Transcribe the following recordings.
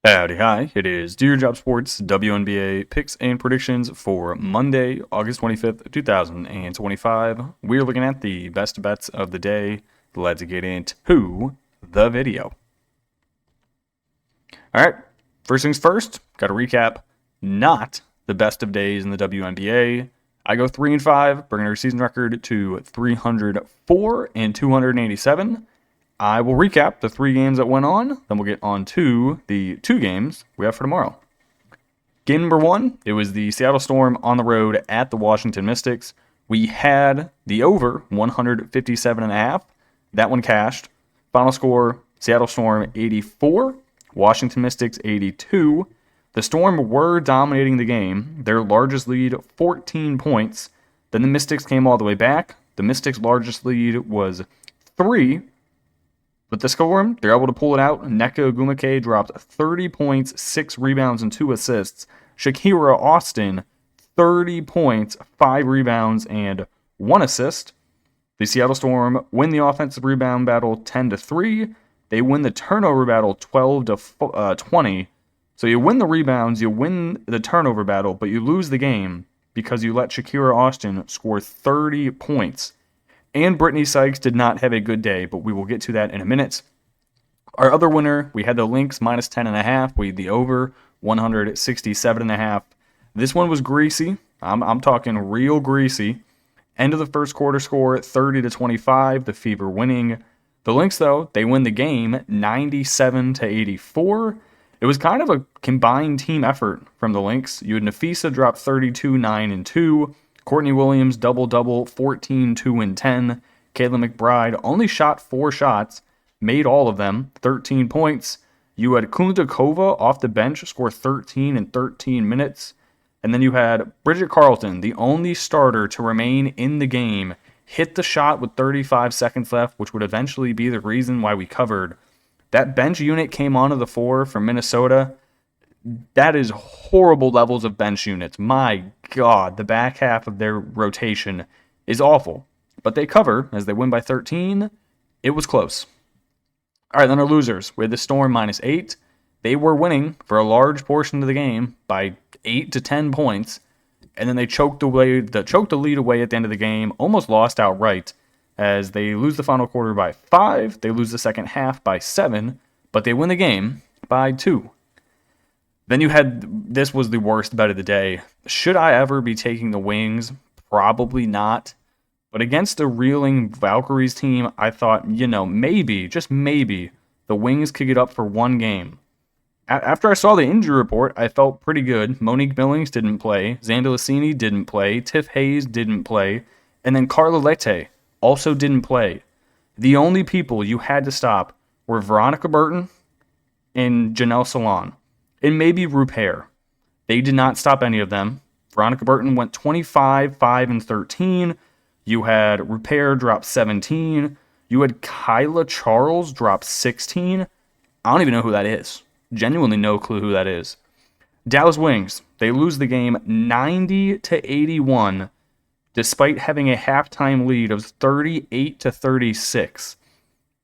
Howdy, hi. It is Do Your Job Sports WNBA Picks and Predictions for Monday, August 25th, 2025. We're looking at the best bets of the day. Let's get into the video. All right, first things first, got to recap not the best of days in the WNBA. I go 3-5, bringing our season record to 304 and 287. I will recap the 3 games that went on, then we'll get on to the 2 games we have for tomorrow. Game number 1, it was the Seattle Storm on the road at the Washington Mystics. We had the over 157.5. That one cashed. Final score, Seattle Storm 84, Washington Mystics 82. The Storm were dominating the game. Their largest lead, 14 points. Then the Mystics came all the way back. The Mystics' largest lead was 3. But the Storm, they're able to pull it out. Nneka Ogwumike dropped 30 points, 6 rebounds, and 2 assists. Shakira Austin, 30 points, 5 rebounds, and 1 assist. The Seattle Storm win the offensive rebound battle 10-3. They win the turnover battle 12-20. So you win the rebounds, you win the turnover battle, but you lose the game because you let Shakira Austin score 30 points. And Brittany Sykes did not have a good day, but we will get to that in a minute. Our other winner, we had the Lynx minus 10.5. We had the over 167.5. This one was greasy. I'm talking real greasy. End of the first quarter score, 30-25. The Fever winning. The Lynx, though, they win the game 97-84. It was kind of a combined team effort from the Lynx. You had Nafisa drop 32, 9, and 2. Courtney Williams, double-double, 14, 2, and 10. Kayla McBride only shot 4 shots, made all of them, 13 points. You had Kundakova off the bench, score 13 in 13 minutes. And then you had Bridget Carlton, the only starter to remain in the game, hit the shot with 35 seconds left, which would eventually be the reason why we covered. That bench unit came onto the floor from Minnesota. That is horrible levels of bench units. My God, the back half of their rotation is awful. But they cover as they win by 13. It was close. All right, then our losers. We had the Storm minus 8. They were winning for a large portion of the game by 8 to 10 points. And then they choked the lead away at the end of the game, almost lost outright as they lose the final quarter by 5. They lose the second half by 7, but they win the game by 2. Then you had, this was the worst bet of the day. Should I ever be taking the Wings? Probably not. But against the reeling Valkyries team, I thought, maybe, just maybe, the Wings could get up for one game. After I saw the injury report, I felt pretty good. Monique Billings didn't play. Xanda Lassini didn't play. Tiff Hayes didn't play. And then Carla Lette also didn't play. The only people you had to stop were Veronica Burton and Janelle Salon. And maybe Rupert. They did not stop any of them. Veronica Burton went 25, 5, and 13. You had Rupert drop 17. You had Kyla Charles drop 16. I don't even know who that is. Genuinely no clue who that is. Dallas Wings, they lose the game 90-81, despite having a halftime lead of 38-36.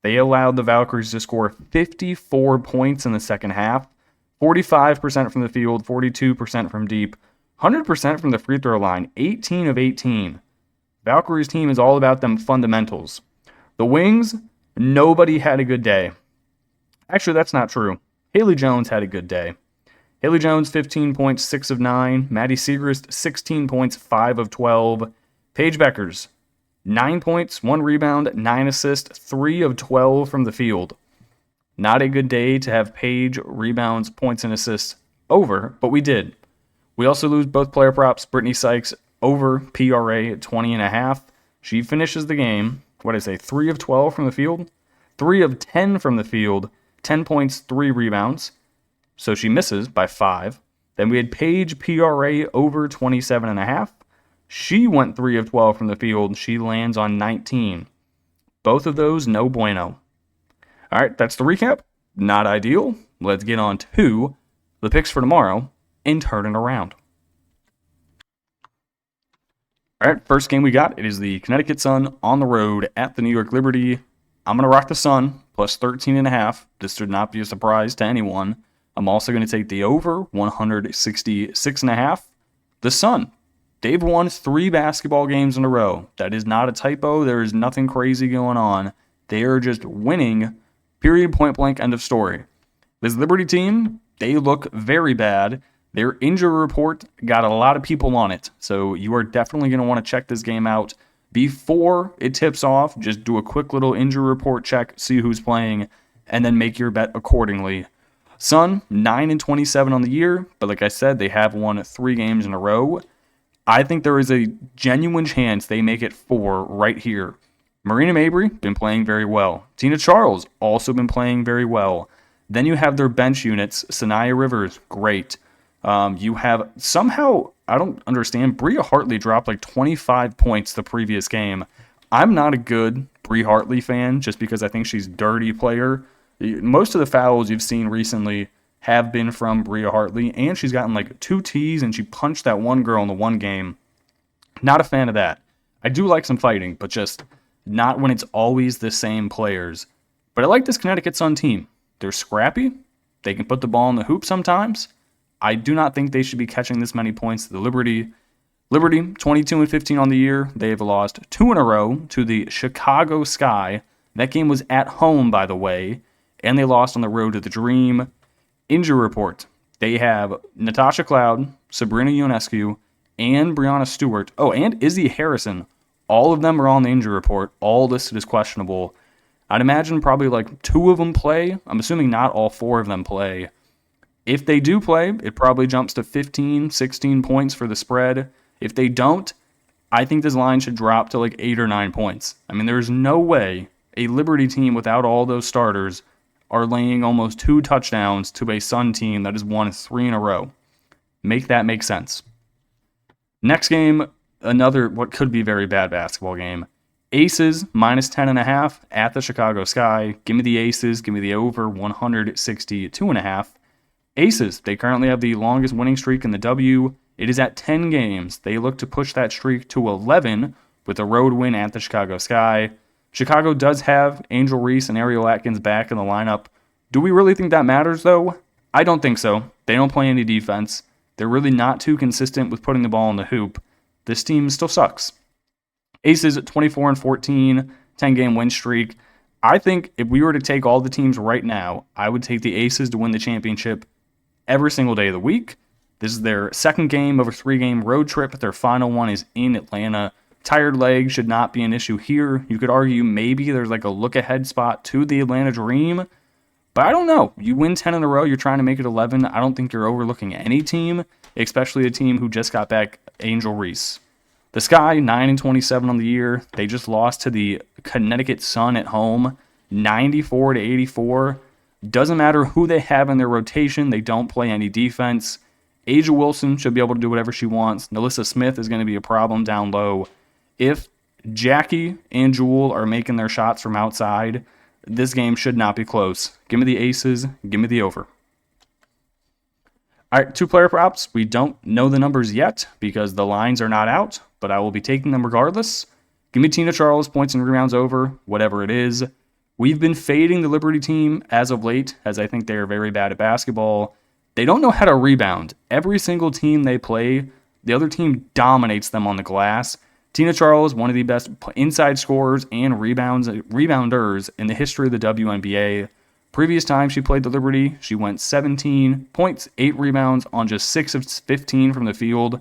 They allowed the Valkyries to score 54 points in the second half. 45% from the field, 42% from deep, 100% from the free throw line, 18 of 18. Valkyrie's team is all about them fundamentals. The Wings, nobody had a good day. Actually, that's not true. Haley Jones had a good day. Haley Jones, 15 points, 6 of 9. Maddie Siegrist, 16 points, 5 of 12. Paige Beckers, 9 points, 1 rebound, 9 assists, 3 of 12 from the field. Not a good day to have Paige rebounds, points, and assists over, but we did. We also lose both player props. Brittany Sykes over PRA at 20.5. She finishes the game, 3 of 12 from the field? 3 of 10 from the field, 10 points, 3 rebounds. So she misses by 5. Then we had Paige PRA over 27.5. She went 3 of 12 from the field. She lands on 19. Both of those, no bueno. All right, that's the recap. Not ideal. Let's get on to the picks for tomorrow and turn it around. All right, first game we got, it is the Connecticut Sun on the road at the New York Liberty. I'm going to rock the Sun, plus 13.5. This should not be a surprise to anyone. I'm also going to take the over, 166.5. The Sun, they've won 3 basketball games in a row. That is not a typo. There is nothing crazy going on. They are just winning, period, point blank, end of story. This Liberty team, they look very bad. Their injury report got a lot of people on it, so you are definitely going to want to check this game out before it tips off. Just do a quick little injury report check, see who's playing, and then make your bet accordingly. Sun, 9-27 on the year, but like I said, they have won 3 games in a row. I think there is a genuine chance they make it 4 right here. Marina Mabry, been playing very well. Tina Charles, also been playing very well. Then you have their bench units. Sanaya Rivers, great. You have somehow, I don't understand, Bria Hartley dropped like 25 points the previous game. I'm not a good Bria Hartley fan just because I think she's a dirty player. Most of the fouls you've seen recently have been from Bria Hartley, and she's gotten like 2 Ts, and she punched that one girl in the one game. Not a fan of that. I do like some fighting, but just not when it's always the same players. But I like this Connecticut Sun team. They're scrappy. They can put the ball in the hoop sometimes. I do not think they should be catching this many points to the Liberty. Liberty, 22-15 on the year. They have lost 2 in a row to the Chicago Sky. That game was at home, by the way, and they lost on the road to the Dream. Injury report. They have Natasha Cloud, Sabrina Ionescu, and Brianna Stewart. Oh, and Izzy Harrison. All of them are on the injury report. All listed as questionable. I'd imagine probably like 2 of them play. I'm assuming not all 4 of them play. If they do play, it probably jumps to 15, 16 points for the spread. If they don't, I think this line should drop to like 8 or 9 points. I mean, there's no way a Liberty team without all those starters are laying almost 2 touchdowns to a Sun team that has won 3 in a row. Make that make sense. Next game, another what could be very bad basketball game. Aces, minus 10.5 at the Chicago Sky. Give me the Aces. Give me the over, 162.5. Aces, they currently have the longest winning streak in the W. It is at 10 games. They look to push that streak to 11 with a road win at the Chicago Sky. Chicago does have Angel Reese and Ariel Atkins back in the lineup. Do we really think that matters, though? I don't think so. They don't play any defense. They're really not too consistent with putting the ball in the hoop. This team still sucks. Aces at 24-14, 10-game win streak. I think if we were to take all the teams right now, I would take the Aces to win the championship every single day of the week. This is their second game of a 3-game road trip. Their final one is in Atlanta. Tired legs should not be an issue here. You could argue maybe there's like a look-ahead spot to the Atlanta Dream, but I don't know. You win 10 in a row, you're trying to make it 11. I don't think you're overlooking any team, especially a team who just got back Angel Reese. The Sky, 9-27 on the year. They just lost to the Connecticut Sun at home, 94-84. Doesn't matter who they have in their rotation. They don't play any defense. Asia Wilson should be able to do whatever she wants. Nalissa Smith is going to be a problem down low. If Jackie and Jewel are making their shots from outside, this game should not be close. Give me the Aces. Give me the over. All right, 2 player props. We don't know the numbers yet because the lines are not out, but I will be taking them regardless. Give me Tina Charles, points and rebounds over, whatever it is. We've been fading the Liberty team as of late, as I think they are very bad at basketball. They don't know how to rebound. Every single team they play, the other team dominates them on the glass. Tina Charles, one of the best inside scorers and rebounders in the history of the WNBA. Previous time she played the Liberty, she went 17 points, 8 rebounds on just 6 of 15 from the field.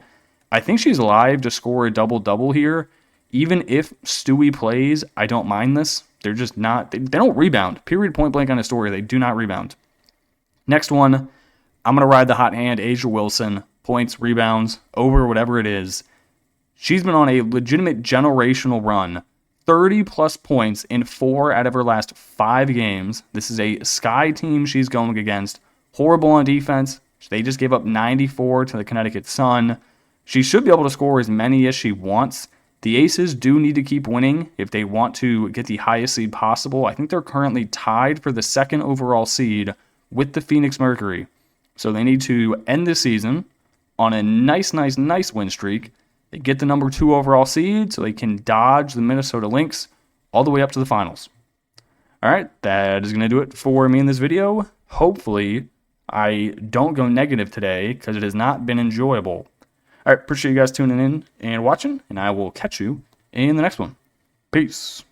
I think she's live to score a double-double here. Even if Stewie plays, I don't mind this. They're just not, they don't rebound. Period, point blank on a story. They do not rebound. Next one, I'm going to ride the hot hand, Asia Wilson. Points, rebounds, over, whatever it is. She's been on a legitimate generational run. 30-plus points in 4 out of her last 5 games. This is a Sky team she's going against. Horrible on defense. They just gave up 94 to the Connecticut Sun. She should be able to score as many as she wants. The Aces do need to keep winning if they want to get the highest seed possible. I think they're currently tied for the 2nd overall seed with the Phoenix Mercury. So they need to end the season on a nice win streak. They get the number 2 overall seed so they can dodge the Minnesota Lynx all the way up to the finals. All right, that is going to do it for me in this video. Hopefully, I don't go negative today because it has not been enjoyable. All right, appreciate you guys tuning in and watching, and I will catch you in the next one. Peace.